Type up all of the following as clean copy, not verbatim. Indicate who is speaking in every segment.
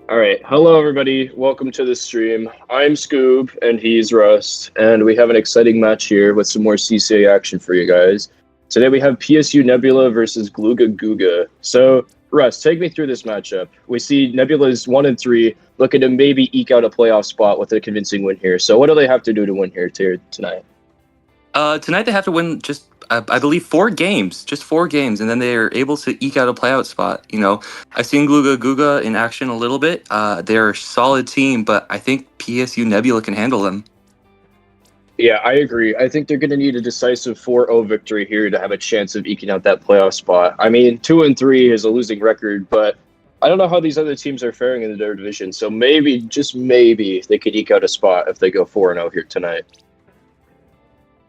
Speaker 1: All right. Hello, everybody. Welcome to the stream. I'm Scoob, and he's Rust, and we have an exciting match here with some more CCA action for you guys. Today we have PSU Nebula versus Glooga Gouga. So, Rust, take me through this matchup. We see Nebula's 1-3, looking to maybe eke out a playoff spot with a convincing win here. So, what do they have to do to win here tonight?
Speaker 2: Tonight they have to win just, I believe, 4 games. Just 4 games, and then they're able to eke out a playout spot. You know, I've seen Gouga in action a little bit. They're a solid team, but I think PSU Nebula can handle them.
Speaker 1: Yeah, I agree. I think they're going to need a decisive 4-0 victory here to have a chance of eking out that playoff spot. I mean, 2-3 is a losing record, but I don't know how these other teams are faring in their division. So maybe, just maybe, they could eke out a spot if they go 4-0 here tonight.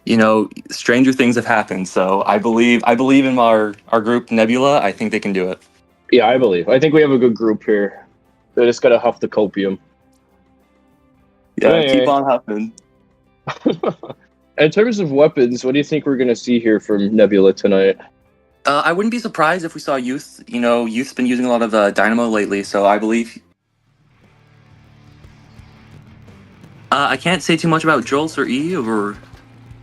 Speaker 2: You know, stranger things have happened. So I believe in our group Nebula. I think they can do it.
Speaker 1: Yeah, I believe. I think we have a good group here. They just got to huff the copium.
Speaker 2: Yeah, keep on huffing.
Speaker 1: In terms of weapons, what do you think we're going to see here from Nebula tonight?
Speaker 2: I wouldn't be surprised if we saw Youth. You know, Youth's been using a lot of Dynamo lately, so I believe... I can't say too much about Jolts or E, or...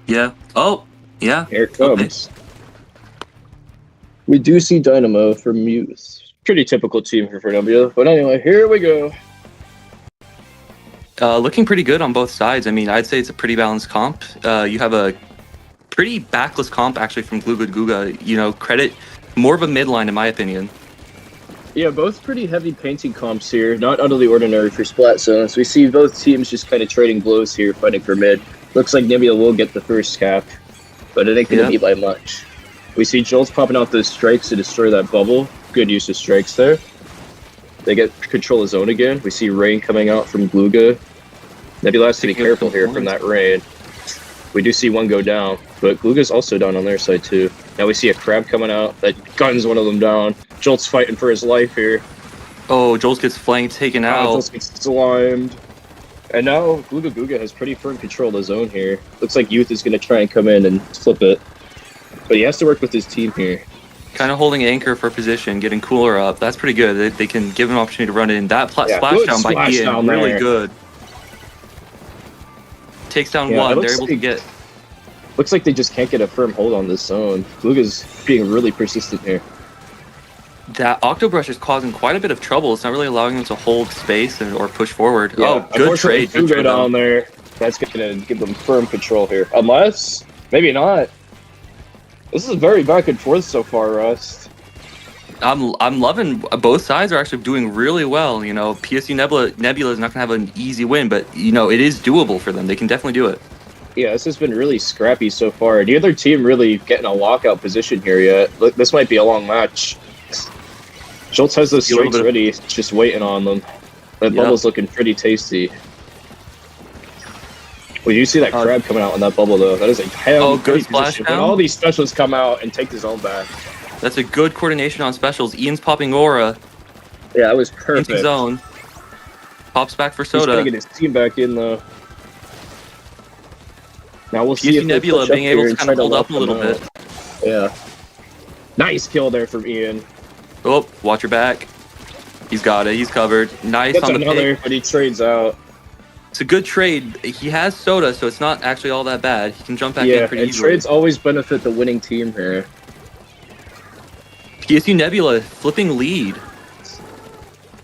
Speaker 2: Yeah. Oh, yeah.
Speaker 1: Here it comes. Okay. We do see Dynamo from Youth. Pretty typical team for Nebula. But anyway, here we go.
Speaker 2: Looking pretty good on both sides. I mean, I'd say it's a pretty balanced comp. You have a pretty backless comp, actually, from Gouga. You know, credit more of a midline, in my opinion.
Speaker 1: Yeah, both pretty heavy painting comps here. Not out of the ordinary for splat zones. We see both teams just kind of trading blows here, fighting for mid. Looks like Nebula will get the first cap, but it ain't going to be by much. We see Jolts popping out those strikes to destroy that bubble. Good use of strikes there. They get control of zone again. We see rain coming out from Glooga. Nebula has to be careful here from that rain. We do see one go down, but Glooga's also down on their side too. Now we see a crab coming out that guns one of them down. Jolt's fighting for his life here.
Speaker 2: Oh, Jolts gets flanked, taken out.
Speaker 1: Jolts gets slimed. And now Gouga has pretty firm control of the zone here. Looks like Youth is going to try and come in and flip it. But he has to work with his team here.
Speaker 2: Kind of holding anchor for position, getting cooler up. That's pretty good. They can give him an opportunity to run in. That splashdown by Ian, really good. Takes down one. They're able to get...
Speaker 1: Looks like they just can't get a firm hold on this zone. Gouga's being really persistent here.
Speaker 2: That Octobrush is causing quite a bit of trouble. It's not really allowing them to hold space or push forward. Yeah, oh, good trade.
Speaker 1: Gouga down there. That's going to give them firm control here. Unless, maybe not. This is very back and forth so far, Rust.
Speaker 2: I'm loving both sides are actually doing really well. You know, PSU Nebula is not going to have an easy win, but you know it is doable for them. They can definitely do it.
Speaker 1: Yeah, this has been really scrappy so far. Neither team really getting a lockout position here yet. Look, this might be a long match. Jolts has those strikes ready, just waiting on them. That bubble's looking pretty tasty. Well, you see that crab coming out on that bubble, though. That is a
Speaker 2: good splash down.
Speaker 1: When all these specials come out and take the zone back.
Speaker 2: That's a good coordination on specials. Ian's popping aura.
Speaker 1: Yeah, that was perfect.
Speaker 2: Into zone. Pops back for Soda.
Speaker 1: He's trying to get his team back in, though. Now we'll see if
Speaker 2: Nebula being able to kind of hold up a little bit.
Speaker 1: Yeah. Nice kill there from Ian.
Speaker 2: Oh, watch your back. He's got it. He's covered. Nice on the pick.
Speaker 1: But he trades out.
Speaker 2: It's a good trade. He has Soda, so it's not actually all that bad. He can jump back in pretty easily.
Speaker 1: Yeah, trades always benefit the winning team here.
Speaker 2: PSU Nebula flipping lead.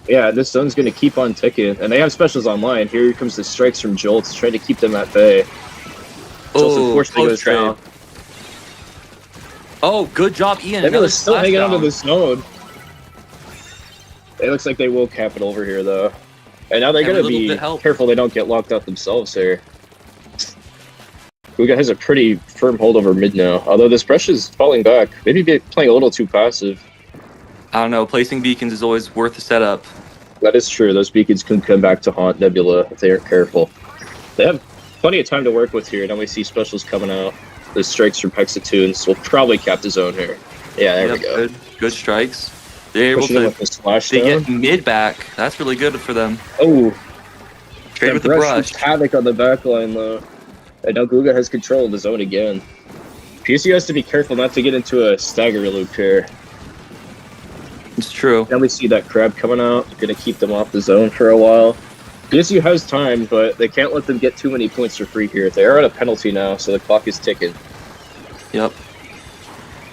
Speaker 1: Yeah, this zone's going to keep on ticking. And they have specials online. Here comes the strikes from Jolts, trying to keep them at bay.
Speaker 2: Oh, close trade. Oh, good job, Ian.
Speaker 1: Nebula's still hanging onto this zone. It looks like they will cap it over here, though. And now they're going to be careful they don't get locked out themselves here. Gouga has a pretty firm hold over mid now, although this brush is falling back. Maybe playing a little too passive.
Speaker 2: I don't know. Placing beacons is always worth the setup.
Speaker 1: That is true. Those beacons can come back to haunt Nebula if they aren't careful. They have plenty of time to work with here. Now we see specials coming out. The strikes from Hexatunes will probably cap the zone here. Yeah, there we go.
Speaker 2: Good strikes. They're able to get mid back. That's really good for them.
Speaker 1: Oh,
Speaker 2: trade with the brush.
Speaker 1: Havoc on the back line though. And now Gouga has control of the zone again. PSU has to be careful not to get into a stagger loop here.
Speaker 2: It's true.
Speaker 1: Then we see that crab coming out. Going to keep them off the zone for a while. PSU has time, but they can't let them get too many points for free here. They are at a penalty now, so the clock is ticking.
Speaker 2: Yep.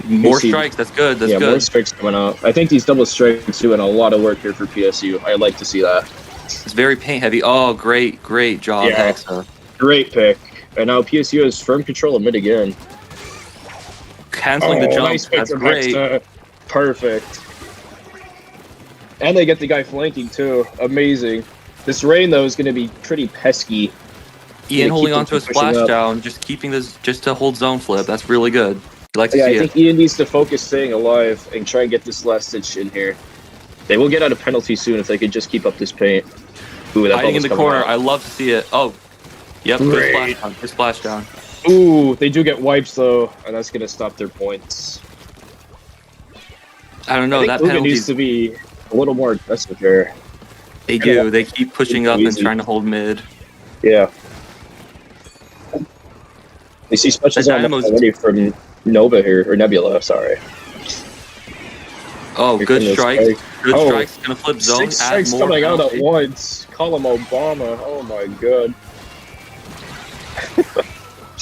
Speaker 2: More strikes. That's good. That's good.
Speaker 1: More strikes coming out. I think these double strikes doing a lot of work here for PSU. I like to see that.
Speaker 2: It's very paint heavy. Oh, great job, Hexa.
Speaker 1: Great pick. And now PSU has firm control of mid again.
Speaker 2: Canceling the jump.
Speaker 1: Nice pick
Speaker 2: That's
Speaker 1: from
Speaker 2: great.
Speaker 1: Hexa. Perfect. And they get the guy flanking too. Amazing. This rain though is going to be pretty pesky.
Speaker 2: Ian holding onto a splashdown, just keeping this just to hold zone flip. That's really good. You like to see
Speaker 1: I
Speaker 2: it.
Speaker 1: think Ian needs to focus staying alive and try and get this last stitch in here. They will get out of penalty soon if they could just keep up this paint. Ooh, that
Speaker 2: hiding in the corner.
Speaker 1: out.
Speaker 2: I love to see it. Oh, yep. Good splashdown.
Speaker 1: Ooh, they do get wipes though, and that's going to stop their points.
Speaker 2: I don't know. That penalty
Speaker 1: needs to be a little more aggressive here.
Speaker 2: They do. They keep pushing up and trying to hold mid.
Speaker 1: Yeah. We see specials on already from Nova here, or Nebula, sorry.
Speaker 2: Oh,
Speaker 1: Here
Speaker 2: good strikes. Good
Speaker 1: Oh,
Speaker 2: strikes. Gonna flip zone.
Speaker 1: 6 strikes coming out at once. Call him Obama. Oh my god.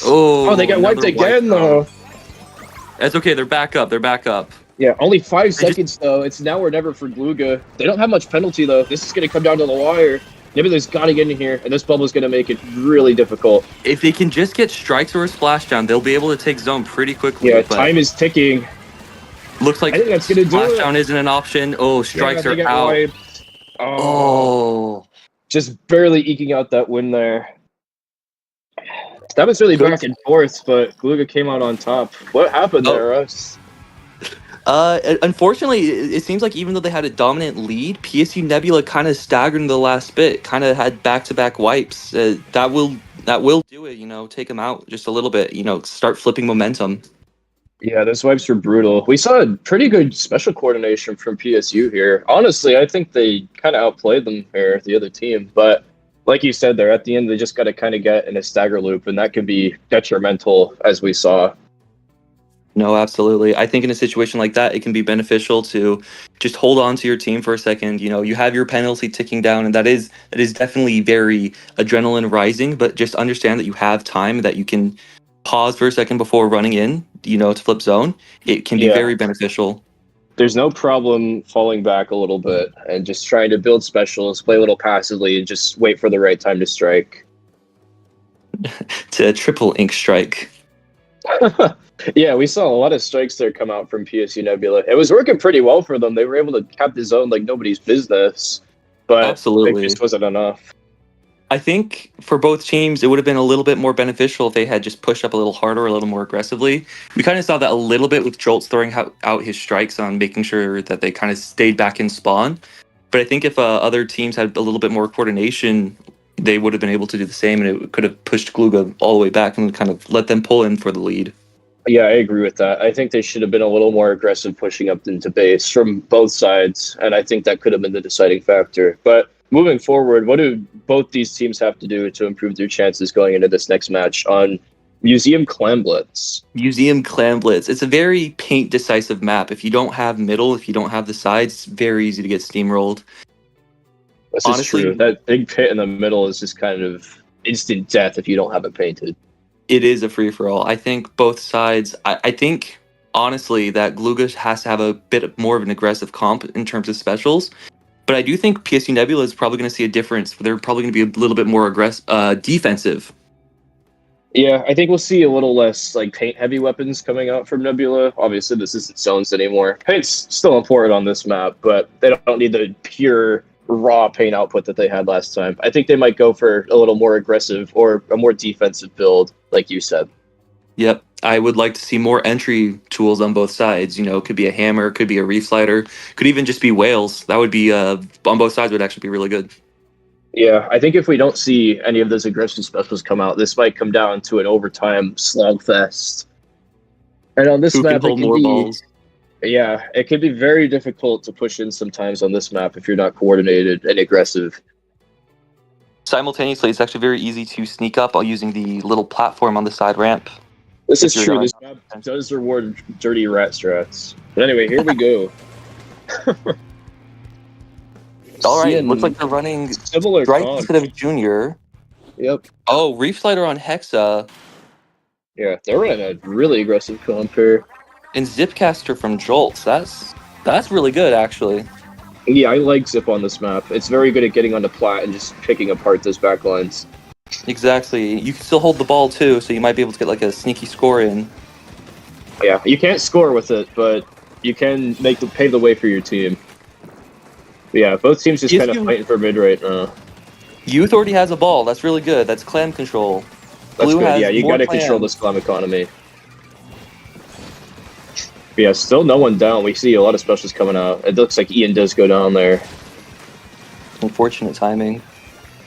Speaker 2: Oh,
Speaker 1: they got wiped again though.
Speaker 2: That's okay. They're back up. They're back up.
Speaker 1: Yeah, only 5 seconds though. It's now or never for Glooga. They don't have much penalty though. This is going to come down to the wire. Nebula's got to get in here, and this bubble's going to make it really difficult.
Speaker 2: If they can just get strikes or a splashdown, they'll be able to take zone pretty quickly.
Speaker 1: Yeah, time is ticking.
Speaker 2: Looks like
Speaker 1: I think that's going to do it.
Speaker 2: Splashdown isn't an option. Oh, strikes are out.
Speaker 1: Wiped.
Speaker 2: Oh.
Speaker 1: Just barely eking out that win there. That was really back and forth, but Glooga came out on top. What happened there, Russ?
Speaker 2: Unfortunately, it seems like even though they had a dominant lead, PSU Nebula kind of staggered in the last bit. Kind of had back-to-back wipes. That will do it. You know, take them out just a little bit. You know, start flipping momentum.
Speaker 1: Yeah, those wipes were brutal. We saw a pretty good special coordination from PSU here. Honestly, I think they kind of outplayed them here, the other team. But like you said there, at the end, they just got to kind of get in a stagger loop, and that could be detrimental, as we saw.
Speaker 2: No, absolutely. I think in a situation like that, it can be beneficial to just hold on to your team for a second. You know, you have your penalty ticking down, and that is definitely very adrenaline rising, but just understand that you have time, that you can pause for a second before running in, you know, to flip zone. It can be very beneficial. There's
Speaker 1: no problem falling back a little bit and just trying to build specials, play a little passively, and just wait for the right time to strike.
Speaker 2: To triple ink strike.
Speaker 1: Yeah, we saw a lot of strikes there come out from PSU Nebula. It was working pretty well for them. They were able to cap the zone like nobody's business, but
Speaker 2: absolutely,
Speaker 1: it just wasn't enough.
Speaker 2: I think for both teams, it would have been a little bit more beneficial if they had just pushed up a little harder, a little more aggressively. We kind of saw that a little bit with Jolts throwing out his strikes on making sure that they kind of stayed back in spawn. But I think if other teams had a little bit more coordination, they would have been able to do the same, and it could have pushed Glooga all the way back and kind of let them pull in for the lead.
Speaker 1: Yeah, I agree with that. I think they should have been a little more aggressive pushing up into base from both sides, and I think that could have been the deciding factor. But moving forward, what do both these teams have to do to improve their chances going into this next match on Museum Clan Blitz?
Speaker 2: Museum Clan Blitz. It's a very paint-decisive map. If you don't have middle, if you don't have the sides, it's very easy to get steamrolled.
Speaker 1: This is true. That big pit in the middle is just kind of instant death if you don't have it painted.
Speaker 2: It is a free-for-all. I think both sides... I think, honestly, that Glooga has to have a bit more of an aggressive comp in terms of specials. But I do think PSU Nebula is probably going to see a difference. They're probably going to be a little bit more aggressive, defensive.
Speaker 1: Yeah, I think we'll see a little less like paint-heavy weapons coming out from Nebula. Obviously, this isn't zones anymore. Paint's still important on this map, but they don't need the pure raw paint output that they had last time. I think they might go for a little more aggressive or a more defensive build, like you said.
Speaker 2: Yep. I would like to see more entry tools on both sides. You know, it could be a hammer, it could be a reef slider, could even just be whales. That would be, on both sides, would actually be really good.
Speaker 1: Yeah, I think if we don't see any of those aggressive specials come out, this might come down to an overtime slogfest. And on this
Speaker 2: Who
Speaker 1: map,
Speaker 2: can hold more balls?
Speaker 1: Yeah, it can be very difficult to push in sometimes on this map if you're not coordinated and aggressive.
Speaker 2: Simultaneously, it's actually very easy to sneak up while using the little platform on the side ramp.
Speaker 1: This is true. This map does reward dirty rat strats. But anyway, here we go.
Speaker 2: All right,
Speaker 1: Seeing
Speaker 2: looks like they're running
Speaker 1: similar
Speaker 2: Strike
Speaker 1: comp.
Speaker 2: instead of Junior.
Speaker 1: Yep.
Speaker 2: Oh, Reef Slider on Hexa.
Speaker 1: Yeah, they're running a really aggressive comp here.
Speaker 2: And Zipcaster from Jolts. That's really good, actually.
Speaker 1: Yeah, I like Zip on this map. It's very good at getting onto plat and just picking apart those backlines.
Speaker 2: Exactly. You can still hold the ball too, so you might be able to get like a sneaky score in.
Speaker 1: Yeah, you can't score with it, but you can pave the way for your team. But yeah, both teams just kind of fighting for mid right now.
Speaker 2: Youth already has a ball. That's really good. That's clam control.
Speaker 1: That's
Speaker 2: Blue
Speaker 1: good.
Speaker 2: has
Speaker 1: Yeah, you
Speaker 2: more
Speaker 1: gotta
Speaker 2: clams.
Speaker 1: control this clam economy. But yeah, still no one down. We see a lot of specials coming out. It looks like Ian does go down there.
Speaker 2: Unfortunate timing.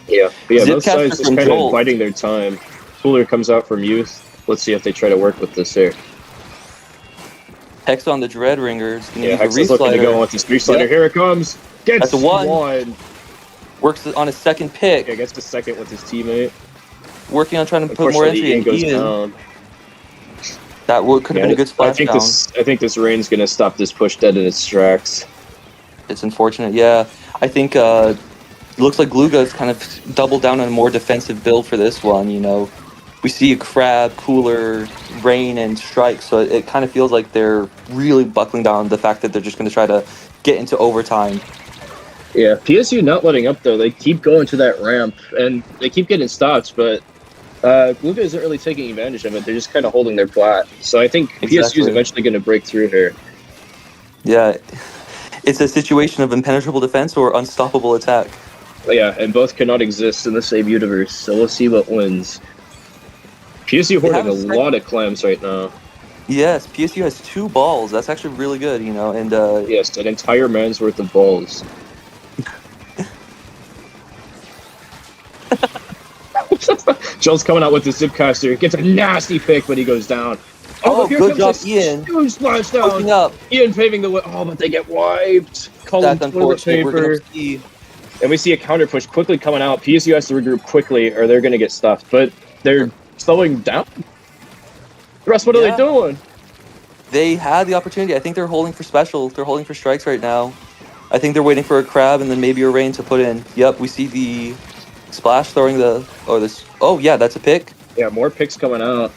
Speaker 1: Yeah, but yeah, both
Speaker 2: Zipcaster
Speaker 1: sides just
Speaker 2: from
Speaker 1: kind of
Speaker 2: Jolt.
Speaker 1: biding their time. Cooler comes out from Youth. Let's see if they try to work with this here.
Speaker 2: Hex on the Dread Ringers.
Speaker 1: Yeah, Hex is looking to go with his 3-slider. Yep. Here it comes. Gets
Speaker 2: That's a one. Works on his second pick.
Speaker 1: Yeah, gets the second with his teammate.
Speaker 2: Working on trying to put more entry in.
Speaker 1: Goes down.
Speaker 2: That could have been a good splash down.
Speaker 1: I think this rain's gonna stop this push dead in its tracks.
Speaker 2: It's unfortunate, yeah. I think it looks like Glooga's kind of doubled down on a more defensive build for this one, you know. We see a Crab, Cooler, Rain, and Strike, so it kind of feels like they're really buckling down the fact that they're just going to try to get into overtime.
Speaker 1: Yeah, PSU not letting up, though. They keep going to that ramp, and they keep getting stops, but Gouga isn't really taking advantage of it. They're just kind of holding their flat. So I think PSU is eventually going to break through here.
Speaker 2: Yeah, it's a situation of impenetrable defense or unstoppable attack.
Speaker 1: Yeah, and both cannot exist in the same universe, so we'll see what wins. PSU hoarding a lot of clams right now.
Speaker 2: Yes, PSU has 2 balls. That's actually really good, you know, and
Speaker 1: yes, an entire man's worth of balls. Joel's coming out with the Zipcaster. Gets a nasty pick, but he goes down.
Speaker 2: Oh, good job, Ian.
Speaker 1: Huge splashdown.
Speaker 2: Up.
Speaker 1: Ian paving the way. Oh, but they get wiped. Calling toilet paper. And we see a counter push quickly coming out. PSU has to regroup quickly, or they're going to get stuffed. But they're slowing down. The rest, what are they doing?
Speaker 2: They had the opportunity. I think they're holding for special. They're holding for strikes right now. I think they're waiting for a Crab and then maybe a Rain to put in. Yep, we see the Splash throwing the... Oh, yeah, that's a pick.
Speaker 1: Yeah, more picks coming out.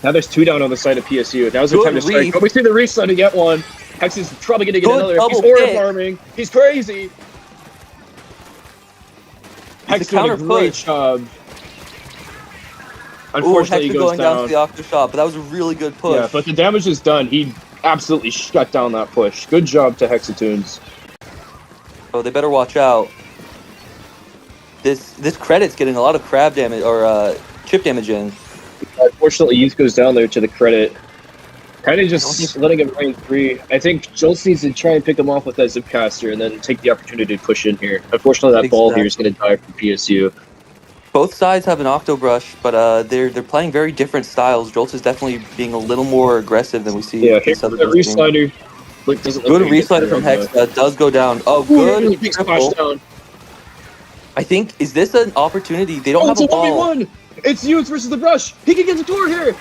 Speaker 1: Now there's 2 down on the side of PSU. Now's the time to strike. But we see the reset to get one. Hex is probably going to get another. He's aura farming. He's crazy. Hex doing a great job. Unfortunately, he goes
Speaker 2: down to the octo shot, but that was a really good push.
Speaker 1: Yeah, but the damage is done. He absolutely shut down that push. Good job to Hexatoons.
Speaker 2: Oh, they better watch out. This credit's getting a lot of crab damage or chip damage in.
Speaker 1: Unfortunately, Youth goes down there to the credit. Kind of just letting him rain 3. I think Jolt needs to try and pick him off with that Zipcaster and then take the opportunity to push in here. Unfortunately, that ball here is going to die for PSU.
Speaker 2: Both sides have an Octo Brush, but they're playing very different styles. Jolt is definitely being a little more aggressive than we see.
Speaker 1: Yeah, here's the Reslider.
Speaker 2: Good Reslider from Hex does go down. Oh, good triple.
Speaker 1: Down.
Speaker 2: I think, is this an opportunity? They don't have a ball.
Speaker 1: 1v1. It's Youth versus the Brush. He can get the door here.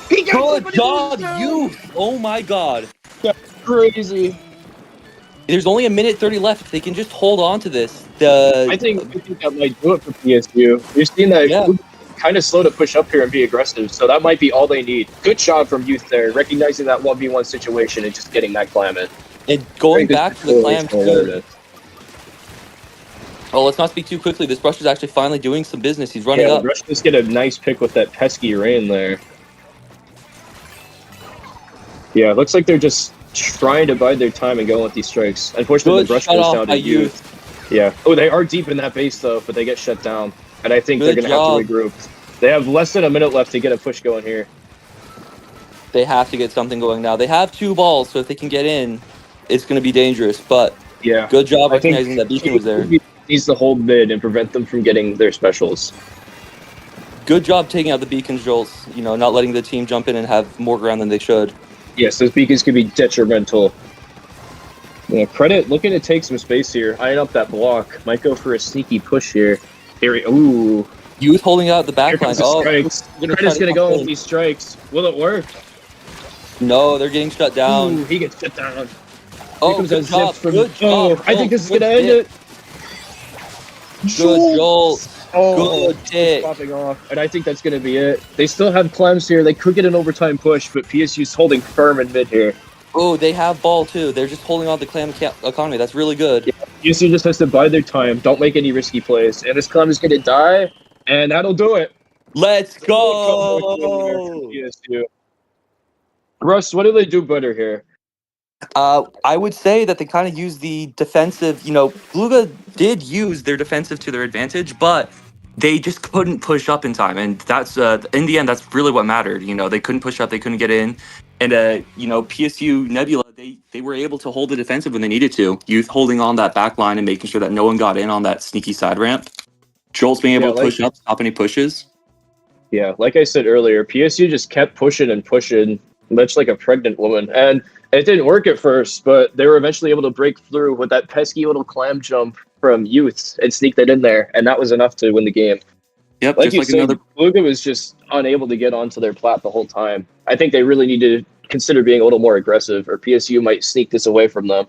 Speaker 2: Good job, Youth. Oh my god.
Speaker 1: That's crazy.
Speaker 2: There's only a minute 30 left. If they can just hold on to this.
Speaker 1: I think that might do it for PSU. You're seeing that kind of slow to push up here and be aggressive, so that might be all they need. Good job from Youth there, recognizing that 1v1 situation and just getting that clam in.
Speaker 2: And going back to the clam too. Oh, let's not speak too quickly. This Brush is actually finally doing some business. He's running up.
Speaker 1: Brush just get a nice pick with that pesky rain there. Yeah, it looks like they're just trying to bide their time and go with these strikes. Unfortunately, the Brush goes down to Youth. Yeah. Oh, they are deep in that base, though, but they get shut down. And I think they're going to have to regroup. They have less than a minute left to get a push going here.
Speaker 2: They have to get something going now. They have 2 balls, so if they can get in, it's going to be dangerous. But
Speaker 1: yeah,
Speaker 2: good job recognizing that Beacon was there.
Speaker 1: Needs to hold mid and prevent them from getting their specials.
Speaker 2: Good job taking out the Beacons, Jolts. You know, not letting the team jump in and have more ground than they should.
Speaker 1: Yes, those beacons could be detrimental. Yeah, Credit looking to take some space here. Eyeing up that block. Might go for a sneaky push here. Ooh.
Speaker 2: Youth holding out the backline.
Speaker 1: Credit's going to go with these strikes. Will it work?
Speaker 2: No, they're getting shut down.
Speaker 1: Ooh, he gets shut down.
Speaker 2: Oh,
Speaker 1: comes
Speaker 2: good
Speaker 1: that
Speaker 2: job.
Speaker 1: zip from.
Speaker 2: Good job.
Speaker 1: I think this is
Speaker 2: Good
Speaker 1: gonna end
Speaker 2: hit.
Speaker 1: it.
Speaker 2: Good Jolt.
Speaker 1: Oh,
Speaker 2: Good hit.
Speaker 1: popping off, and I think that's gonna be it. They still have clems here. They could get an overtime push, but PSU's holding firm in mid here.
Speaker 2: Oh, they have ball too. They're just holding on the clam economy. That's really good.
Speaker 1: Yeah, PSU just has to bide their time. Don't make any risky plays, and this clem is gonna die, and that'll do it.
Speaker 2: Let's
Speaker 1: Comeback win there for
Speaker 2: go.
Speaker 1: PSU. Russ, what do they do better here?
Speaker 2: I would say that they kind of use the defensive. Glooga did use their defensive to their advantage, but they just couldn't push up in time, and that's in the end that's really what mattered. They couldn't push up, they couldn't get in, and PSU Nebula they were able to hold the defensive when they needed to. Youth holding on that back line and making sure that no one got in on that sneaky side ramp. Jolt's being able to push up, stop any pushes.
Speaker 1: Yeah, like I said earlier, PSU just kept pushing and pushing, much like a pregnant woman, and it didn't work at first, but they were eventually able to break through with that pesky little clam jump from Youth and sneak that in there, and that was enough to win the game.
Speaker 2: Yep,
Speaker 1: like
Speaker 2: just
Speaker 1: you
Speaker 2: like
Speaker 1: said,
Speaker 2: another.
Speaker 1: Gouga was just unable to get onto their plat the whole time. I think they really need to consider being a little more aggressive, or PSU might sneak this away from them.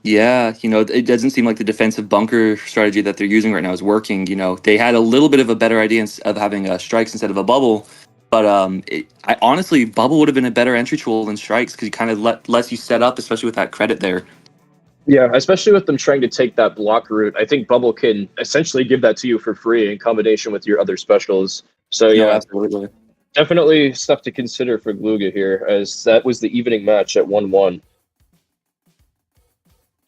Speaker 2: Yeah, it doesn't seem like the defensive bunker strategy that they're using right now is working. They had a little bit of a better idea of having strikes instead of a bubble. But honestly, bubble would have been a better entry tool than strikes because you kind of lets you set up, especially with that credit there.
Speaker 1: Yeah, especially with them trying to take that block route. I think bubble can essentially give that to you for free in combination with your other specials. So yeah,
Speaker 2: absolutely.
Speaker 1: Definitely stuff to consider for Glooga here, as that was the evening match at 1-1.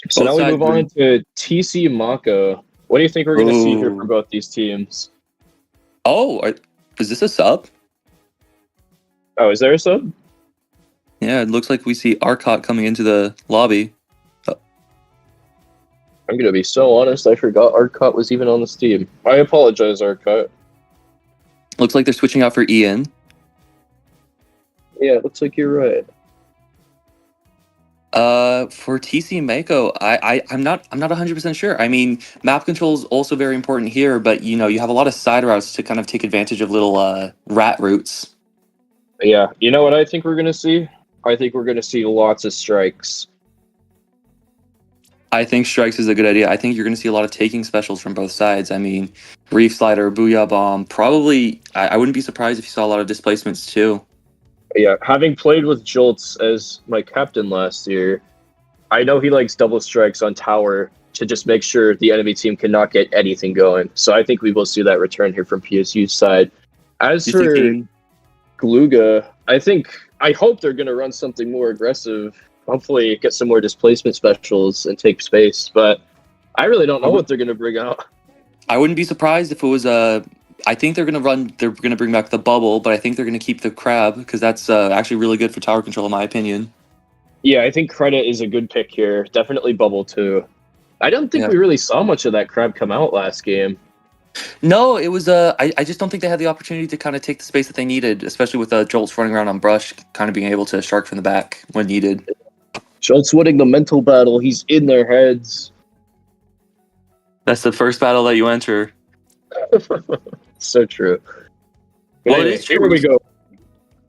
Speaker 1: So now we move on to TC Mako. What do you think we're going to see here for both these teams?
Speaker 2: Oh, is this a sub?
Speaker 1: Oh, is there a sub?
Speaker 2: Yeah, it looks like we see Arcot coming into the lobby.
Speaker 1: I'm going to be so honest, I forgot Arcot was even on this team. I apologize, Arcot.
Speaker 2: Looks like they're switching out for Ian.
Speaker 1: Yeah, it looks like you're right.
Speaker 2: For TC Mako, I'm not 100% sure. I mean, map control is also very important here, but you have a lot of side routes to kind of take advantage of little rat routes.
Speaker 1: Yeah, you know what I think we're gonna see? I think we're gonna see lots of strikes.
Speaker 2: I think strikes is a good idea. I think you're gonna see a lot of taking specials from both sides. I mean, Reef Slider, Booyah Bomb. Probably, I wouldn't be surprised if you saw a lot of displacements too.
Speaker 1: Yeah, having played with Jolts as my captain last year, I know he likes double strikes on tower to just make sure the enemy team cannot get anything going. So I think we will see that return here from PSU's side. As for Glooga, I hope they're going to run something more aggressive. Hopefully get some more displacement specials and take space. But I really don't know what they're going to bring out.
Speaker 2: I wouldn't be surprised if it was I think they're going to bring back the bubble, but I think they're going to keep the crab because that's actually really good for tower control in my opinion. Yeah,
Speaker 1: I think credit is a good pick here. Definitely bubble too. I don't think we really saw much of that crab come out last game.
Speaker 2: No, it was I just don't think they had the opportunity to kind of take the space that they needed, especially with Jolts running around on brush, kind of being able to shark from the back when needed.
Speaker 1: Jolts winning the mental battle. He's in their heads.
Speaker 2: That's the first battle that you enter.
Speaker 1: So true.
Speaker 2: Well, it is true.
Speaker 1: Here we go.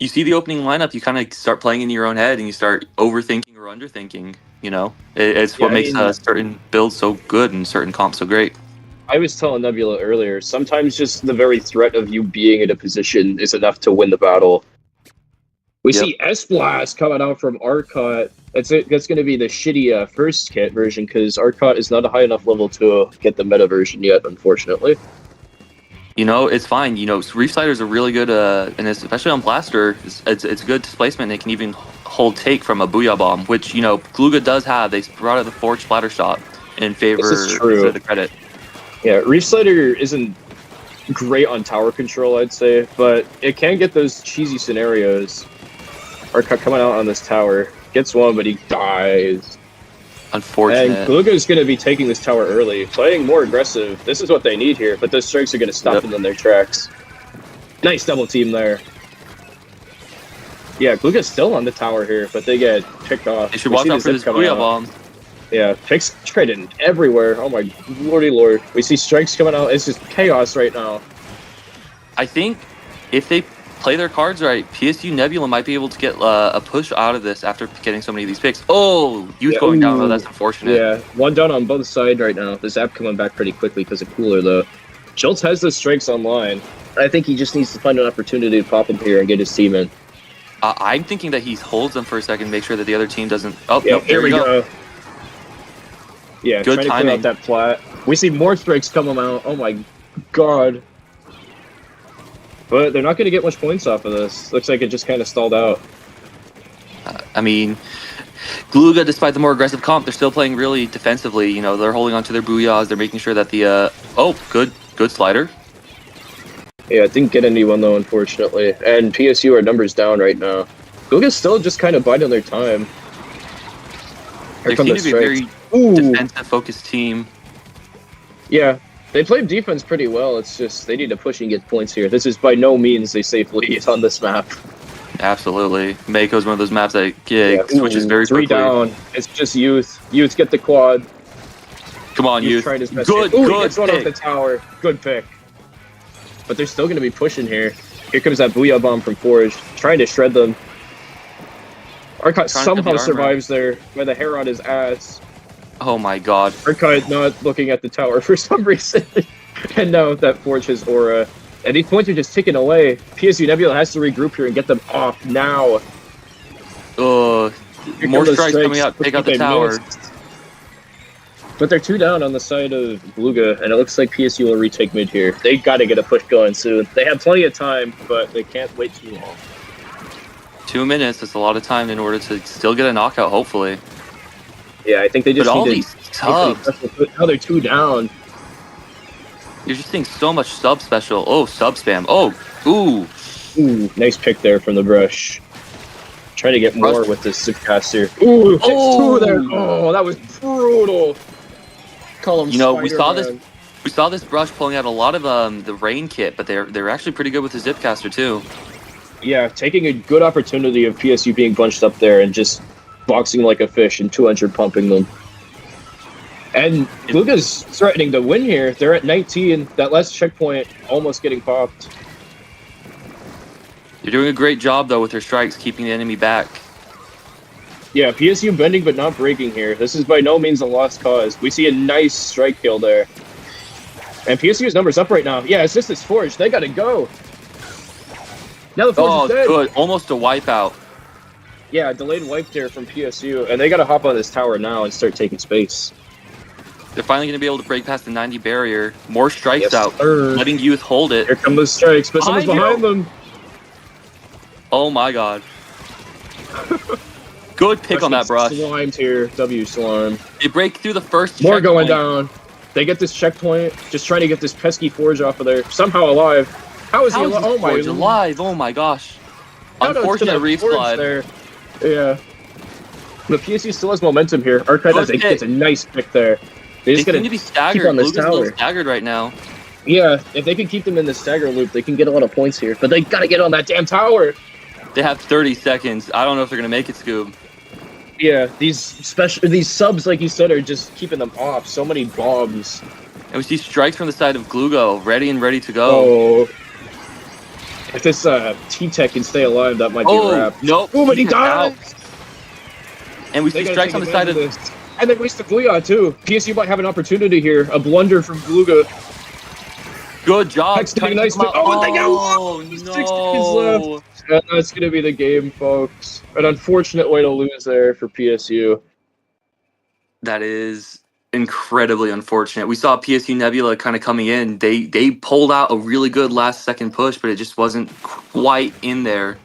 Speaker 2: You see the opening lineup, you kind of start playing in your own head, and you start overthinking or underthinking. It's what makes certain builds so good and certain comps so great.
Speaker 1: I was telling Nebula earlier, sometimes just the very threat of you being in a position is enough to win the battle. We see S-Blast coming out from Arcot. That's going to be the shitty first kit version, because Arcot is not a high enough level to get the meta version yet, unfortunately.
Speaker 2: It's fine. Reef Sliders are really good, and especially on Blaster, it's good displacement. They can even hold take from a Booyah Bomb, which, Glooga does have. They brought out the Forge Splatter Shot in favor of the credit.
Speaker 1: Yeah, Reef Slider isn't great on tower control, I'd say, but it can get those cheesy scenarios. Arcot coming out on this tower. Gets one, but he dies.
Speaker 2: Unfortunate.
Speaker 1: And Glooga's going to be taking this tower early, playing more aggressive. This is what they need here, but those strikes are going to stop them in their tracks. Nice double team there. Yeah, Glooga's still on the tower here, but they get picked off.
Speaker 2: They should watch out for this Booyah Bomb.
Speaker 1: Yeah, picks trading everywhere. Oh my lordy lord. We see strikes coming out. It's just chaos right now.
Speaker 2: I think if they play their cards right, PSU Nebula might be able to get a push out of this after getting so many of these picks. Oh, Youth
Speaker 1: Yeah,
Speaker 2: going down though.
Speaker 1: ooh.
Speaker 2: That's unfortunate.
Speaker 1: Yeah, one down on both sides right now. The Zap coming back pretty quickly because of Cooler, though. Schultz has the strikes online. I think he just needs to find an opportunity to pop him here and get his team in.
Speaker 2: I'm thinking that he holds them for a second, make sure that the other team doesn't. Oh,
Speaker 1: Yeah,
Speaker 2: nope, there we go.
Speaker 1: Yeah,
Speaker 2: Good
Speaker 1: trying
Speaker 2: timing.
Speaker 1: to clear out that flat. We see more strikes come out. Oh my god. But they're not going to get much points off of this. Looks like it just kind of stalled out.
Speaker 2: I mean, Glooga, despite the more aggressive comp, they're still playing really defensively. You know, they're holding on to their booyahs. They're making sure that the good slider.
Speaker 1: Yeah, didn't get anyone though, unfortunately. And PSU are numbers down right now. Gouga's still just kind of biding their time.
Speaker 2: They seem to be a very defensive-focused team.
Speaker 1: Yeah, they played defense pretty well. It's just they need to push and get points here. This is by no means a safe lead on this map.
Speaker 2: Absolutely. Mako's one of those maps that switches very
Speaker 1: quickly. 3 down. It's just Youth. Youth get the quad.
Speaker 2: Come on, Youth.
Speaker 1: Tried his best
Speaker 2: Good,
Speaker 1: he
Speaker 2: good
Speaker 1: gets one off the tower. Good pick. But they're still going to be pushing here. Here comes that Booyah Bomb from Forge, trying to shred them. Arcot somehow survives there by the hair on his ass.
Speaker 2: Oh my god.
Speaker 1: Arcot not looking at the tower for some reason. And now that Forge has aura. And these points are just ticking away. PSU Nebula has to regroup here and get them off now.
Speaker 2: More strikes coming out. Take out the tower.
Speaker 1: But they're 2 down on the side of Glooga, and it looks like PSU will retake mid here. They got to get a push going soon. They have plenty of time, but they can't wait too long.
Speaker 2: 2 minutes is a lot of time in order to still get a knockout, hopefully.
Speaker 1: Yeah, I think they just
Speaker 2: but all
Speaker 1: need
Speaker 2: these subs.
Speaker 1: Now they're 2 down.
Speaker 2: You're just seeing so much sub special. Oh, sub spam. Oh,
Speaker 1: Ooh, nice pick there from the brush. Trying to get more with this Zipcaster. Ooh, 2 there. Oh, that was brutal. Call him Spider-Man.
Speaker 2: We saw this brush pulling out a lot of the rain kit, but they're actually pretty good with the Zipcaster too.
Speaker 1: Yeah, taking a good opportunity of PSU being bunched up there and just boxing like a fish and 200 pumping them. And Gouga's threatening to win here. They're at 19. That last checkpoint almost getting popped.
Speaker 2: You're doing a great job though with their strikes, keeping the enemy back.
Speaker 1: Yeah, PSU bending but not breaking here. This is by no means a lost cause. We see a nice strike kill there. And PSU's numbers up right now. Yeah, it's just this Forge. They gotta go. Now the Forge is dead.
Speaker 2: Good. Almost a wipeout.
Speaker 1: Yeah, delayed wipe there from PSU. And they gotta hop on this tower now and start taking space.
Speaker 2: They're finally going to be able to break past the 90 barrier. More strikes out.
Speaker 1: Sir.
Speaker 2: Letting Youth hold it.
Speaker 1: Here come the strikes, but someone's behind them.
Speaker 2: Oh my god. Good pick on that brush.
Speaker 1: Slimed here. W Slime.
Speaker 2: They break through the first
Speaker 1: More going down. They get this checkpoint. Just trying to get this pesky Forge off of there. Somehow alive. How is he alive? Oh my.
Speaker 2: Alive. Oh my gosh. Unfortunate reef slide.
Speaker 1: There. Yeah. The PSU still has momentum here. Arcade gets a nice pick there. They
Speaker 2: seem to be staggered. Gluga's a little staggered right now.
Speaker 1: Yeah, if they can keep them in the stagger loop, they can get a lot of points here. But they gotta get on that damn tower.
Speaker 2: They have 30 seconds. I don't know if they're gonna make it, Scoob.
Speaker 1: Yeah, these subs, like you said, are just keeping them off. So many bombs.
Speaker 2: And we see strikes from the side of Glooga, ready to go.
Speaker 1: Oh. If this T-Tech can stay alive, that might be a wrap.
Speaker 2: Nope.
Speaker 1: Oh, but he dies!
Speaker 2: And we see strikes on the side of
Speaker 1: this. And they waste the Booyah, too. PSU might have an opportunity here. A blunder from Glooga.
Speaker 2: Good job.
Speaker 1: Nice, they got 6 seconds left. And that's going to be the game, folks. An unfortunate way to lose there for PSU.
Speaker 2: That is incredibly unfortunate. We saw PSU Nebula kind of coming in. They pulled out a really good last-second push, but it just wasn't quite in there.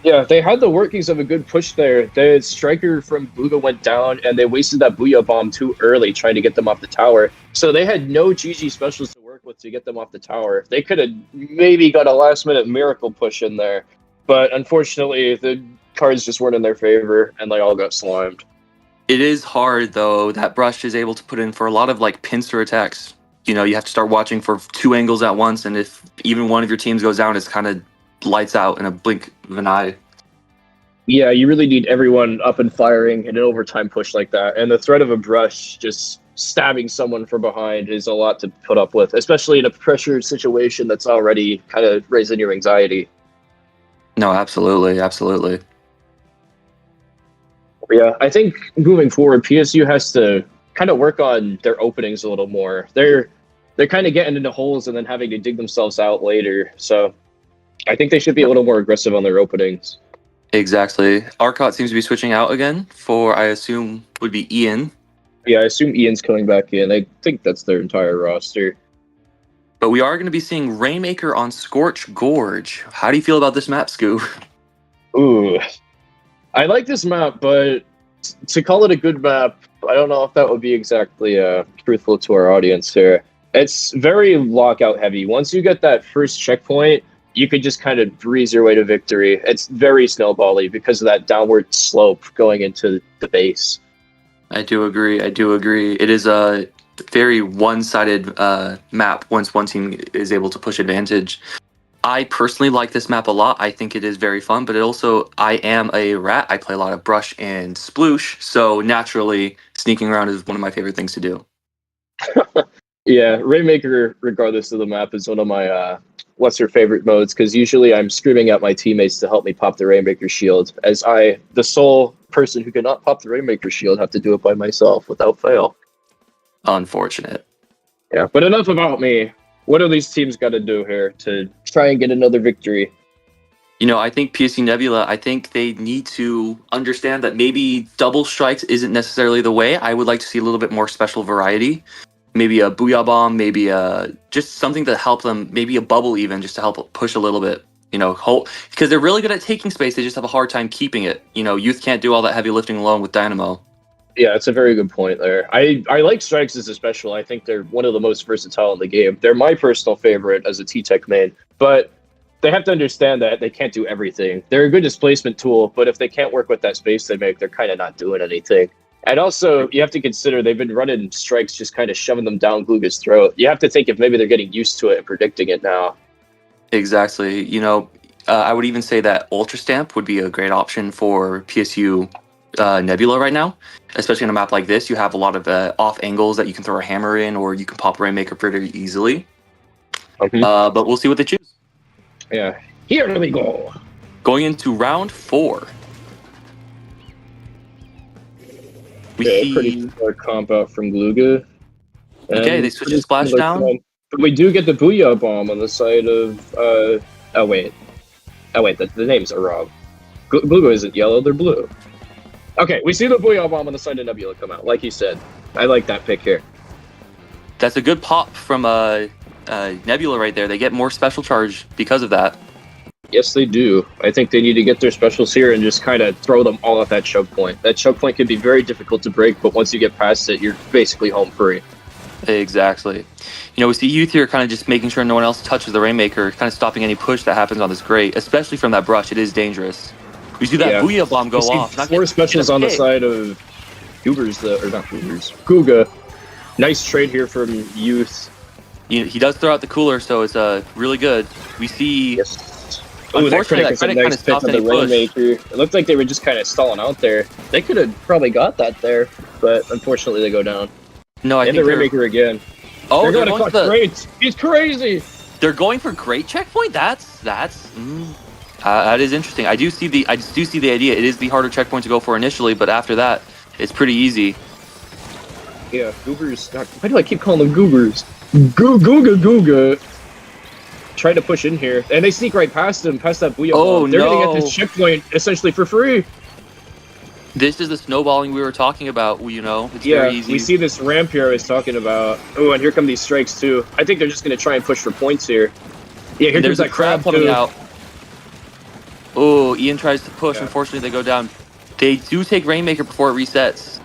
Speaker 1: Yeah, they had the workings of a good push there. The striker from Gouga went down, and they wasted that Booyah Bomb too early trying to get them off the tower. So they had no GG specials to work with to get them off the tower. They could have maybe got a last-minute miracle push in there. But unfortunately, the cards just weren't in their favor, and they all got slimed.
Speaker 2: It is hard, though. That brush is able to put in for a lot of, like, pincer attacks. You know, you have to start watching for 2 angles at once, and if even one of your teams goes down, it's kind of lights out in a blink of an eye.
Speaker 1: Yeah, you really need everyone up and firing in an overtime push like that. And the threat of a brush just stabbing someone from behind is a lot to put up with, especially in a pressure situation that's already kind of raising your anxiety.
Speaker 2: No, absolutely, absolutely.
Speaker 1: Yeah, I think moving forward, PSU has to kind of work on their openings a little more. They're kind of getting into holes and then having to dig themselves out later. So I think they should be a little more aggressive on their openings.
Speaker 2: Exactly. Arcot seems to be switching out again for, I assume, would be Ian.
Speaker 1: Yeah, I assume Ian's coming back in. I think that's their entire roster.
Speaker 2: But we are going to be seeing Rainmaker on Scorch Gorge. How do you feel about this map, Scoob?
Speaker 1: Ooh, I like this map, but to call it a good map, I don't know if that would be exactly truthful to our audience here. It's very lockout heavy. Once you get that first checkpoint, you could just kind of breeze your way to victory. It's very snowbally because of that downward slope going into the base.
Speaker 2: I do agree. I do agree. It is a very one-sided map once one team is able to push advantage. I personally like this map a lot. I think it is very fun, but it also, I am a rat. I play a lot of brush and sploosh, so naturally, sneaking around is one of my favorite things to do.
Speaker 1: Yeah, Rainmaker, regardless of the map, is one of my lesser favorite modes because usually I'm screaming at my teammates to help me pop the Rainmaker shield, as I, the sole person who cannot pop the Rainmaker shield, have to do it by myself without fail.
Speaker 2: Unfortunate.
Speaker 1: Yeah, but enough about me. What do these teams got to do here to try and get another victory?
Speaker 2: You know, I think PSU Nebula, I think they need to understand that maybe double strikes isn't necessarily the way. I would like to see a little bit more special variety. Maybe a Booyah Bomb, maybe just something to help them, maybe a bubble even, just to help push a little bit. You know, because they're really good at taking space, they just have a hard time keeping it. You know, Youth can't do all that heavy lifting alone with Dynamo.
Speaker 1: Yeah, it's a very good point there. I like strikes as a special. I think they're one of the most versatile in the game. They're my personal favorite as a T-Tech main, but they have to understand that they can't do everything. They're a good displacement tool, but if they can't work with that space they make, they're kind of not doing anything. And also, you have to consider they've been running strikes just kind of shoving them down Glooga's throat. You have to think if maybe they're getting used to it and predicting it now.
Speaker 2: Exactly. You know, I would even say that Ultra Stamp would be a great option for PSU Nebula right now, especially on a map like this. You have a lot of off angles that you can throw a hammer in, or you can pop Rainmaker pretty easily. But we'll see what they choose.
Speaker 1: Yeah, here we go.
Speaker 2: Going into round 4.
Speaker 1: Okay, pretty far comp out from Gouga.
Speaker 2: Okay, they switch to Splashdown.
Speaker 1: But we do get the Booyah Bomb on the side of... Oh, wait, the names are wrong. Gouga isn't yellow, they're blue. Okay, we see the Booyah Bomb on the side of Nebula come out, like you said. I like that pick here.
Speaker 2: That's a good pop from Nebula right there. They get more special charge because of that.
Speaker 1: Yes, they do. I think they need to get their specials here and just kind of throw them all at that choke point. That choke point can be very difficult to break, but once you get past it, you're basically home free.
Speaker 2: Exactly. You know, we see Youth here kind of just making sure no one else touches the Rainmaker, kind of stopping any push that happens on this grate, especially from that brush. It is dangerous. We see that Booyah Bomb go off.
Speaker 1: Four specials on the side of Gouga. Nice trade here from Youth.
Speaker 2: He does throw out the cooler, so it's really good. We see...
Speaker 1: Yes. Oh, that credit kind of stopped the Rainmaker. It looked like they were just kind of stalling out there. They could have probably got that there, but unfortunately they go down.
Speaker 2: No, I think
Speaker 1: the Rainmaker again.
Speaker 2: Oh,
Speaker 1: they're going to cut great. He's crazy.
Speaker 2: They're going for great checkpoint. That is interesting. I do see the idea. It is the harder checkpoint to go for initially, but after that, it's pretty easy.
Speaker 1: Yeah, Goobers. Why do I keep calling them Goobers? Gouga. Trying to push in here, and they sneak right past him, past that Booyah Bomb. They're gonna get this checkpoint essentially for free.
Speaker 2: This is the snowballing we were talking about. You know, it's very easy.
Speaker 1: We see this ramp here I was talking about. Oh, and here come these strikes too. I think they're just gonna try and push for points here. Yeah, here's that crab coming out.
Speaker 2: Oh, Ian tries to push. Unfortunately, they go down. They do take Rainmaker before it resets.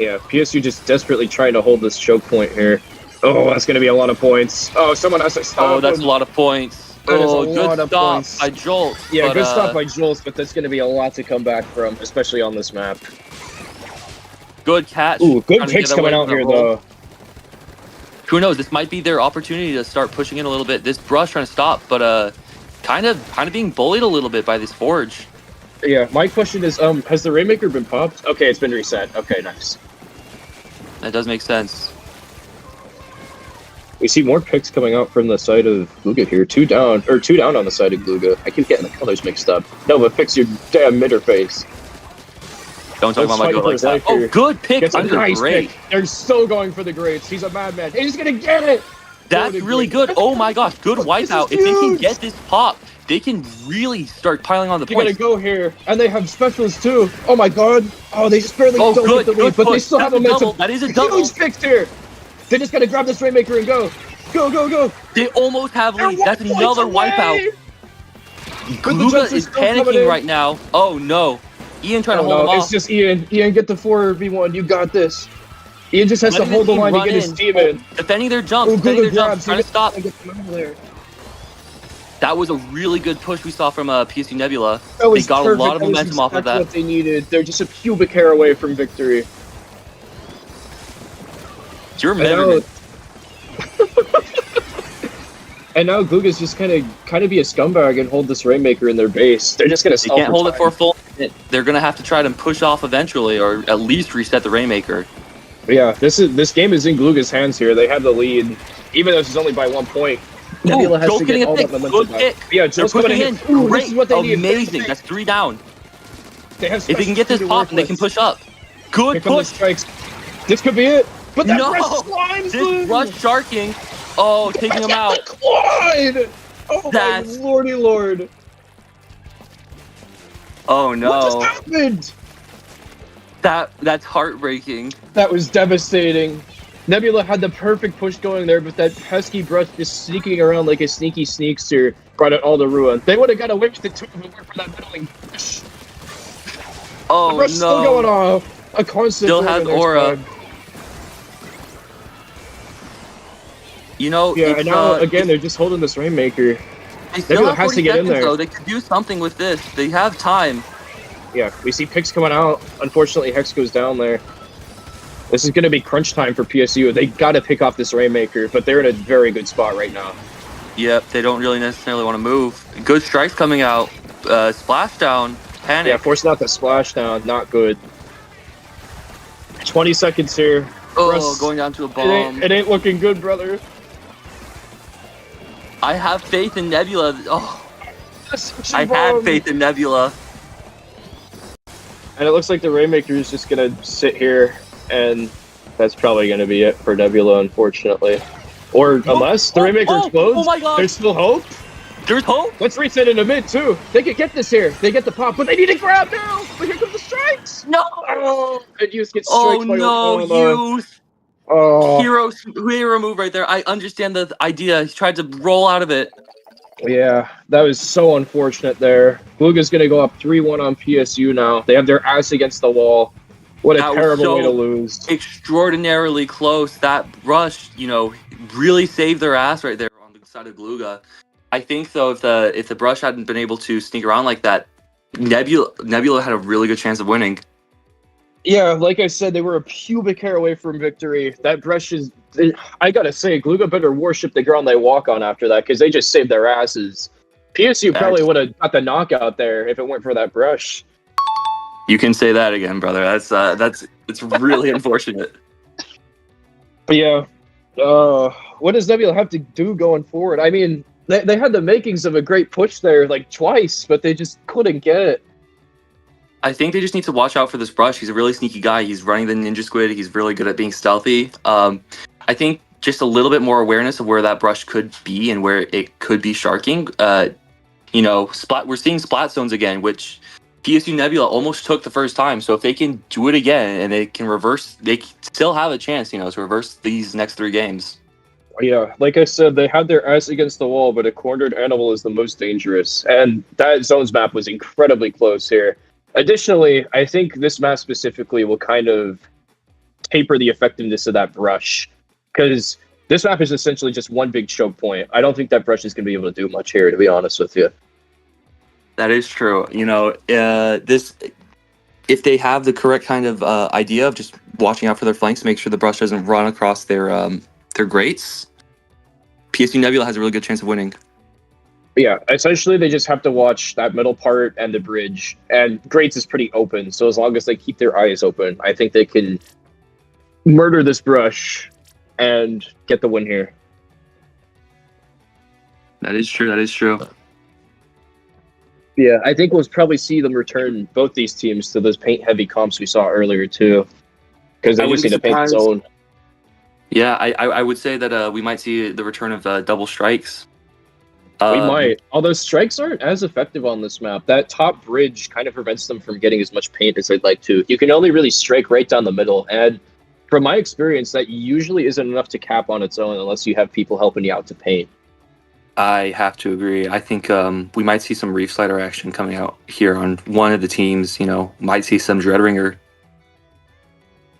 Speaker 1: Yeah, PSU just desperately trying to hold this choke point here. Oh, that's going to be a lot of points. Oh, someone has to stop.
Speaker 2: Oh, that's a lot of points. Good stop by Jolt.
Speaker 1: Yeah, good stop by Jolt, but that's going to be a lot to come back from, especially on this map.
Speaker 2: Good catch.
Speaker 1: Ooh, good picks coming out here, though.
Speaker 2: Who knows? This might be their opportunity to start pushing in a little bit. This brush trying to stop, but kind of being bullied a little bit by this Forge.
Speaker 1: Yeah, my question is, has the Rainmaker been popped? Okay, it's been reset. Okay, nice.
Speaker 2: That does make sense.
Speaker 1: We see more picks coming out from the side of Gouga here. Two down on the side of Gouga. I keep getting the colors mixed up. No, but fix your damn midder face.
Speaker 2: Don't talk about my goat like that. Oh, good pick.
Speaker 1: Gets a nice
Speaker 2: great.
Speaker 1: pick. They're still going for the greats. He's a madman. He's gonna get it.
Speaker 2: That's really good. Oh my gosh, good wipeout. If they can get this pop, they can really start piling on the points.
Speaker 1: They're gonna go here, and they have specials too. Oh my god. Oh, they just barely don't get the lead, but they still have momentum.
Speaker 2: That is a double.
Speaker 1: Huge fix here. They just gotta grab this Rainmaker and go. Go, go, go.
Speaker 2: They almost have lead. That's another wipeout. Glooga is panicking right now. Oh no. Ian trying to hold him off.
Speaker 1: It's just Ian. Ian, get the 4v1. You got this. Ian just has to hold the line to get his team in.
Speaker 2: Defending their jumps. Trying to stop. That was a really good push we saw from PSU Nebula. They got a lot of momentum off of that.
Speaker 1: What they needed. They're just a pubic hair away from victory.
Speaker 2: Do you remember?
Speaker 1: And now Gouga's just kind of be a scumbag and hold this Rainmaker in their base. They're just gonna.
Speaker 2: They can't hold it for a full minute. They're gonna have to try to push off eventually, or at least reset the Rainmaker.
Speaker 1: Yeah, this game is in Glooga's hands here. They have the lead, even though it's only by 1 point. Nebula has to get all that momentum back. Yeah, Joe's coming in.
Speaker 2: Great,
Speaker 1: this is what they need.
Speaker 2: Amazing. That's 3 down.
Speaker 1: If
Speaker 2: they can get this pop, they can push up. Good push.
Speaker 1: Strikes. This could be it. But that
Speaker 2: no,
Speaker 1: rush slimes
Speaker 2: this rush sharking. Oh, taking him out.
Speaker 1: Clyde! Oh my lordy lord.
Speaker 2: Oh no.
Speaker 1: What just happened?
Speaker 2: That's heartbreaking.
Speaker 1: That was devastating. Nebula had the perfect push going there, but that pesky brush just sneaking around like a sneaky sneakster brought it all to ruin. They would have got away with it too if it weren't for that middling push.
Speaker 2: Oh
Speaker 1: the brush
Speaker 2: no.
Speaker 1: Still going off. A constant.
Speaker 2: Still has aura. You know,
Speaker 1: yeah, and now again they're just holding this Rainmaker.
Speaker 2: They still have 40 seconds, though. They could do something with this. They have time.
Speaker 1: Yeah, we see picks coming out. Unfortunately, Hex goes down there. This is going to be crunch time for PSU. They got to pick off this Rainmaker, but they're in a very good spot right now.
Speaker 2: Yep, they don't really necessarily want to move. Good strikes coming out. Splashdown. Panic.
Speaker 1: Yeah, forcing out the splashdown. Not good. 20 seconds here.
Speaker 2: Oh, going down to a bomb.
Speaker 1: It ain't looking good, brother.
Speaker 2: I have faith in Nebula. Oh, I had faith in Nebula.
Speaker 1: And it looks like the Rainmaker is just going to sit here, and that's probably going to be it for Nebula, unfortunately. Or unless the Rainmaker explodes,
Speaker 2: oh my God.
Speaker 1: There's still hope.
Speaker 2: There's hope.
Speaker 1: Let's reset in a mid, too. They could get this here. They get the pop, but they need to grab now. But here comes the strikes.
Speaker 2: No.
Speaker 1: Oh, and Youth gets
Speaker 2: striked
Speaker 1: by
Speaker 2: Youth.
Speaker 1: Oh.
Speaker 2: Hero move right there. I understand the idea. He tried to roll out of it.
Speaker 1: Yeah, that was so unfortunate there. Gouga's going to go up 3-1 on PSU now. They have their ass against the wall. What a terrible way to lose.
Speaker 2: Extraordinarily close. That rush, really saved their ass right there on the side of Gouga. I think, though, if the brush hadn't been able to sneak around like that, Nebula had a really good chance of winning.
Speaker 1: Yeah, like I said, they were a pubic hair away from victory. That brush is... I gotta say, Gouga better worship the ground they walk on after that, because they just saved their asses. PSU probably would have got the knockout there if it weren't for that brush.
Speaker 2: You can say that again, brother. It's really unfortunate.
Speaker 1: But yeah, what does Nebula have to do going forward? I mean, they had the makings of a great push there, like twice, but they just couldn't get it.
Speaker 2: I think they just need to watch out for this brush. He's a really sneaky guy. He's running the Ninja Squid. He's really good at being stealthy. I think just a little bit more awareness of where that brush could be and where it could be sharking. We're seeing splat zones again, which PSU Nebula almost took the first time. So if they can do it again and they can reverse, they still have a chance, to reverse these next 3 games.
Speaker 1: Yeah, like I said, they had their ass against the wall, but a cornered animal is the most dangerous. And that zones map was incredibly close here. Additionally, I think this map specifically will kind of taper the effectiveness of that brush, because this map is essentially just one big choke point. I don't think that brush is going to be able to do much here, to be honest with you.
Speaker 2: That is true. If they have the correct kind of idea of just watching out for their flanks, make sure the brush doesn't run across their grates, PSU Nebula has a really good chance of winning.
Speaker 1: Yeah, essentially they just have to watch that middle part and the bridge, and grates is pretty open, so as long as they keep their eyes open, I think they can murder this brush and get the win here.
Speaker 2: That is true. That is true.
Speaker 1: Yeah, I think we'll probably see them return both these teams to those paint-heavy comps we saw earlier too, because they
Speaker 2: I
Speaker 1: just
Speaker 2: wouldn't
Speaker 1: need
Speaker 2: be
Speaker 1: to paint
Speaker 2: surprised.
Speaker 1: zone.
Speaker 2: Yeah, I would say that we might see the return of double strikes.
Speaker 1: We might, although strikes aren't as effective on this map. That top bridge kind of prevents them from getting as much paint as they'd like to. You can only really strike right down the middle, and from my experience, that usually isn't enough to cap on its own unless you have people helping you out to paint.
Speaker 2: I have to agree. I think we might see some Reef Slider action coming out here on one of the teams. You know, might see some Dreadringer.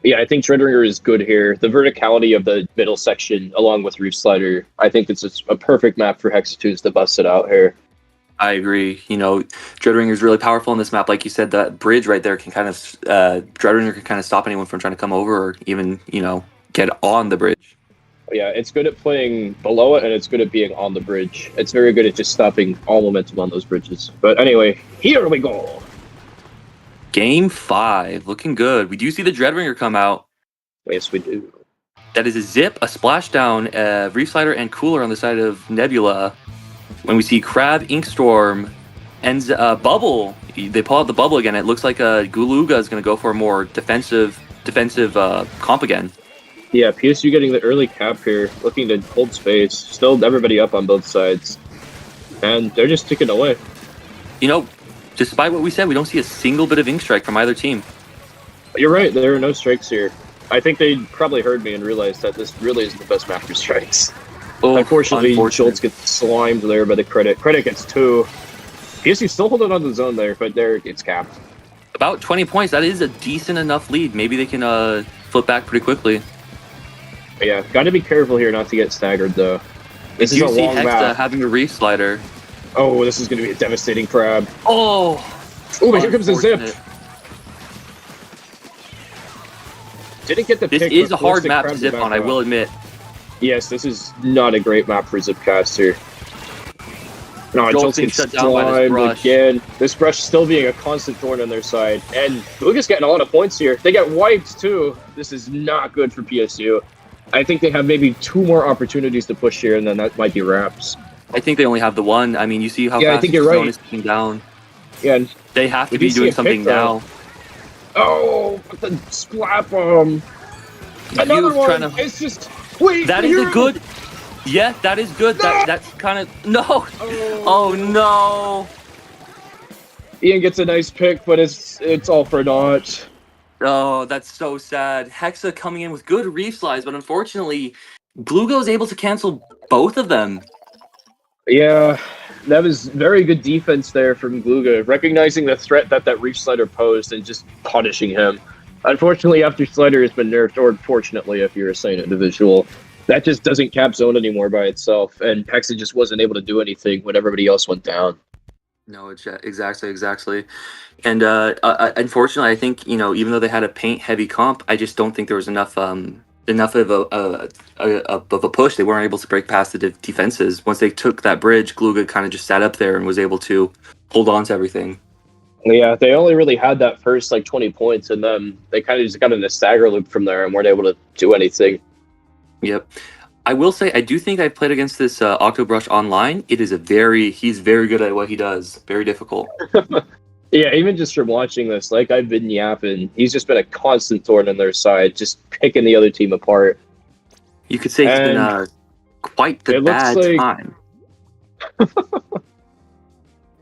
Speaker 1: Yeah, I think Dreadringer is good here. The verticality of the middle section, along with Reef Slider, I think it's a perfect map for Hexatunes to bust it out here.
Speaker 2: I agree. You know, Dreadringer is really powerful in this map. Like you said, that bridge right there can kind of Dreadringer can kind of stop anyone from trying to come over or even get on the bridge.
Speaker 1: Yeah, it's good at playing below it, and it's good at being on the bridge. It's very good at just stopping all momentum on those bridges. But anyway, here we go.
Speaker 2: Game 5, looking good. We do see the Dreadringer come out.
Speaker 1: Yes, we do.
Speaker 2: That is a Zip, a Splashdown, a Reef Slider, and Cooler on the side of Nebula. When we see Crab, Inkstorm, and Bubble, they pull out the Bubble again. It looks like Gouga is going to go for a more defensive comp again.
Speaker 1: Yeah, PSU getting the early cap here, looking to hold space. Still everybody up on both sides. And they're just ticking away.
Speaker 2: You know, despite what we said, we don't see a single bit of Ink Strike from either team.
Speaker 1: You're right, there are no strikes here. I think they probably heard me and realized that this really isn't the best map for strikes.
Speaker 2: Oh,
Speaker 1: Unfortunately, Schultz gets slimed there by the Credit. Credit gets 2. PSU still holding on to the zone there, but there it's capped.
Speaker 2: About 20 points. That is a decent enough lead. Maybe they can flip back pretty quickly.
Speaker 1: Yeah, got to be careful here not to get staggered, though. This is a long map.
Speaker 2: Having a Reef Slider.
Speaker 1: Oh, this is going to be a devastating crab.
Speaker 2: Oh,
Speaker 1: but here comes the Zip. Didn't get the pick.
Speaker 2: This is a hard map to zip on, I will admit.
Speaker 1: Yes, this is not a great map for Zipcaster. No, Jolt's getting slimed again. This brush still being a constant thorn on their side. And Gouga's getting a lot of points here. They get wiped, too. This is not good for PSU. I think they have maybe 2 more opportunities to push here, and then that might be wraps.
Speaker 2: I think they only have the one. I mean, you see how fast
Speaker 1: I think you're right.
Speaker 2: is coming down.
Speaker 1: Yeah, and
Speaker 2: they have to be doing something now.
Speaker 1: Oh, the Splat Bomb. Another one. It's just... Wait,
Speaker 2: that is a good... Yeah, that is good. No! That's kind of... No! Oh, no!
Speaker 1: Ian gets a nice pick, but it's all for naught.
Speaker 2: Oh, that's so sad. Hexa coming in with good Reef Slides, but unfortunately, Glooga was able to cancel both of them.
Speaker 1: Yeah, that was very good defense there from Glooga, recognizing the threat that Reef Slider posed and just punishing him. Unfortunately, after Slider has been nerfed, or fortunately if you're a Saint individual, that just doesn't cap zone anymore by itself, and Hexa just wasn't able to do anything when everybody else went down.
Speaker 2: No, exactly. And unfortunately, I think, even though they had a paint-heavy comp, I just don't think there was enough of a push. They weren't able to break past the defenses. Once they took that bridge, Glooga kind of just sat up there and was able to hold on to everything.
Speaker 1: Yeah, they only really had that first 20 points, and then they kind of just got in a stagger loop from there and weren't able to do anything.
Speaker 2: Yep. I will say, I do think I've played against this Octobrush online. He's very good at what he does. Very difficult.
Speaker 1: Yeah, even just from watching this, like I've been yapping, he's just been a constant thorn on their side, just picking the other team apart.
Speaker 2: You could say he's been quite the bad time.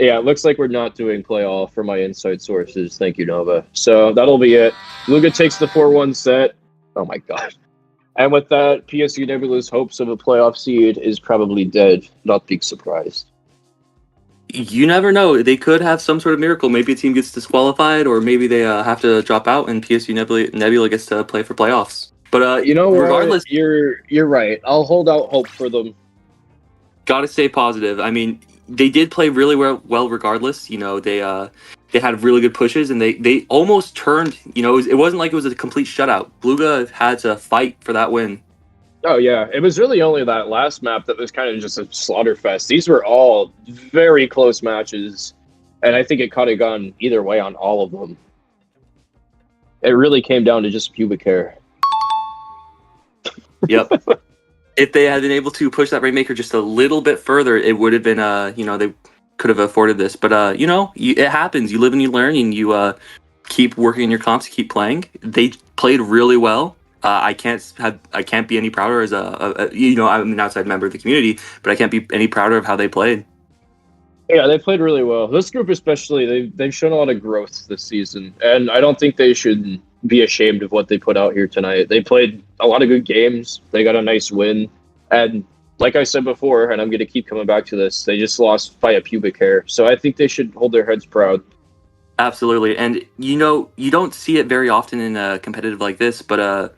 Speaker 1: Yeah, it looks like we're not doing playoff for my inside sources. Thank you, Nova. So that'll be it. Gouga takes the 4-1 set. Oh my god. And with that, PSU Nebula's hopes of a playoff seed is probably dead. Not big surprise.
Speaker 2: You never know. They could have some sort of miracle. Maybe a team gets disqualified, or maybe they have to drop out, and PSU Nebula gets to play for playoffs. But regardless,
Speaker 1: you're right. I'll hold out hope for them.
Speaker 2: Gotta stay positive. I mean, they did play really well regardless. They had really good pushes, and they almost turned. It wasn't like it was a complete shutout. Glooga had to fight for that win.
Speaker 1: Oh, yeah. It was really only that last map that was kind of just a slaughter fest. These were all very close matches, and I think it could have gone either way on all of them. It really came down to just pubic hair.
Speaker 2: Yep. if they had been able to push that Rainmaker just a little bit further, it would have been, they could have afforded this. But, it happens. You live and you learn, and you keep working in your comps, keep playing. They played really well. I can't be any prouder as I'm an outside member of the community, but I can't be any prouder of how they played.
Speaker 1: Yeah, they played really well. This group especially, they've shown a lot of growth this season, and I don't think they should be ashamed of what they put out here tonight. They played a lot of good games. They got a nice win, and like I said before, and I'm going to keep coming back to this, they just lost by a pubic hair. So I think they should hold their heads proud.
Speaker 2: Absolutely, and you don't see it very often in a competitive like this, but a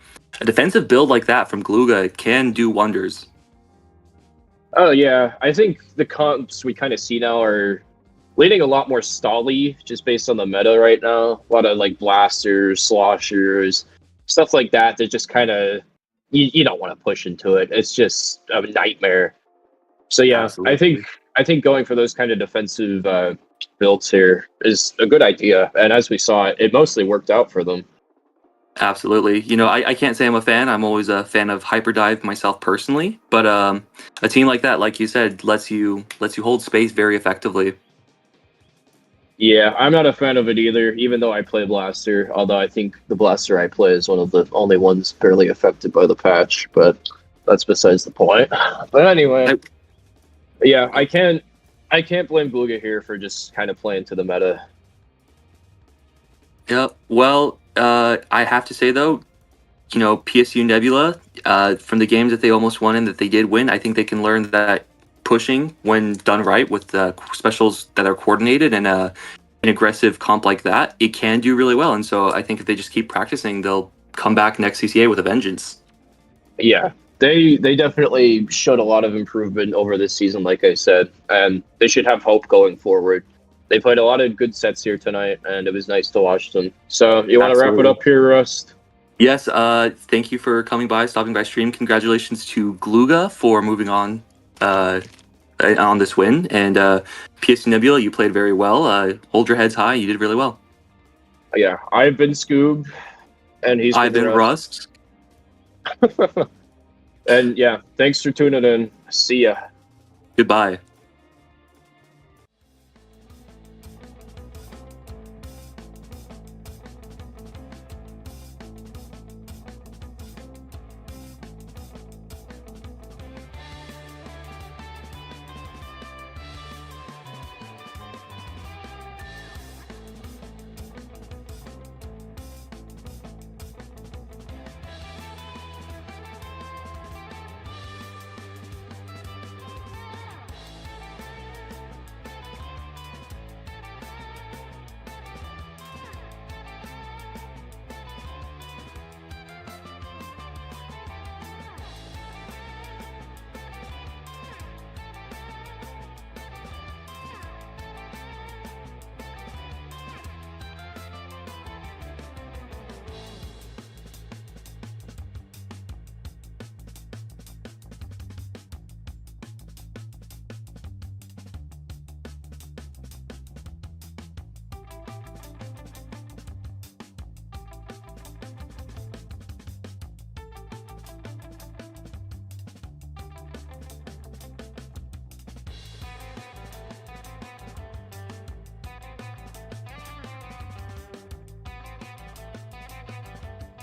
Speaker 2: defensive build like that from Glooga can do wonders.
Speaker 1: Oh yeah, I think the comps we kind of see now are leaning a lot more stally, just based on the meta right now. A lot of like blasters, sloshers, stuff like that. That just kind of you don't want to push into it. It's just a nightmare. So yeah,
Speaker 2: Absolutely.
Speaker 1: I think going for those kind of defensive builds here is a good idea. And as we saw, it mostly worked out for them.
Speaker 2: Absolutely. I can't say I'm a fan. I'm always a fan of Hyperdive myself personally, but a team like that, like you said, lets you hold space very effectively.
Speaker 1: Yeah, I'm not a fan of it either, even though I play Blaster. Although I think the Blaster I play is one of the only ones barely affected by the patch, but that's besides the point. But anyway, yeah, I can't blame Gouga here for just kind of playing to the meta.
Speaker 2: Yeah. Well, I have to say though, PSU Nebula, from the games that they almost won and that they did win, I think they can learn that pushing, when done right with specials that are coordinated and an aggressive comp like that, it can do really well. And so I think if they just keep practicing, they'll come back next CCA with a vengeance.
Speaker 1: Yeah, they definitely showed a lot of improvement over this season, like I said, and they should have hope going forward. They played a lot of good sets here tonight, and it was nice to watch them. So you want to wrap it up here, Rust?
Speaker 2: Yes, thank you for coming by, stopping by stream. Congratulations to Glooga for moving on this win. And PSU Nebula, you played very well. Hold your heads high. You did really well.
Speaker 1: Yeah, I've been Scoob, and
Speaker 2: I've been Rust.
Speaker 1: And yeah, thanks for tuning in. See ya.
Speaker 2: Goodbye.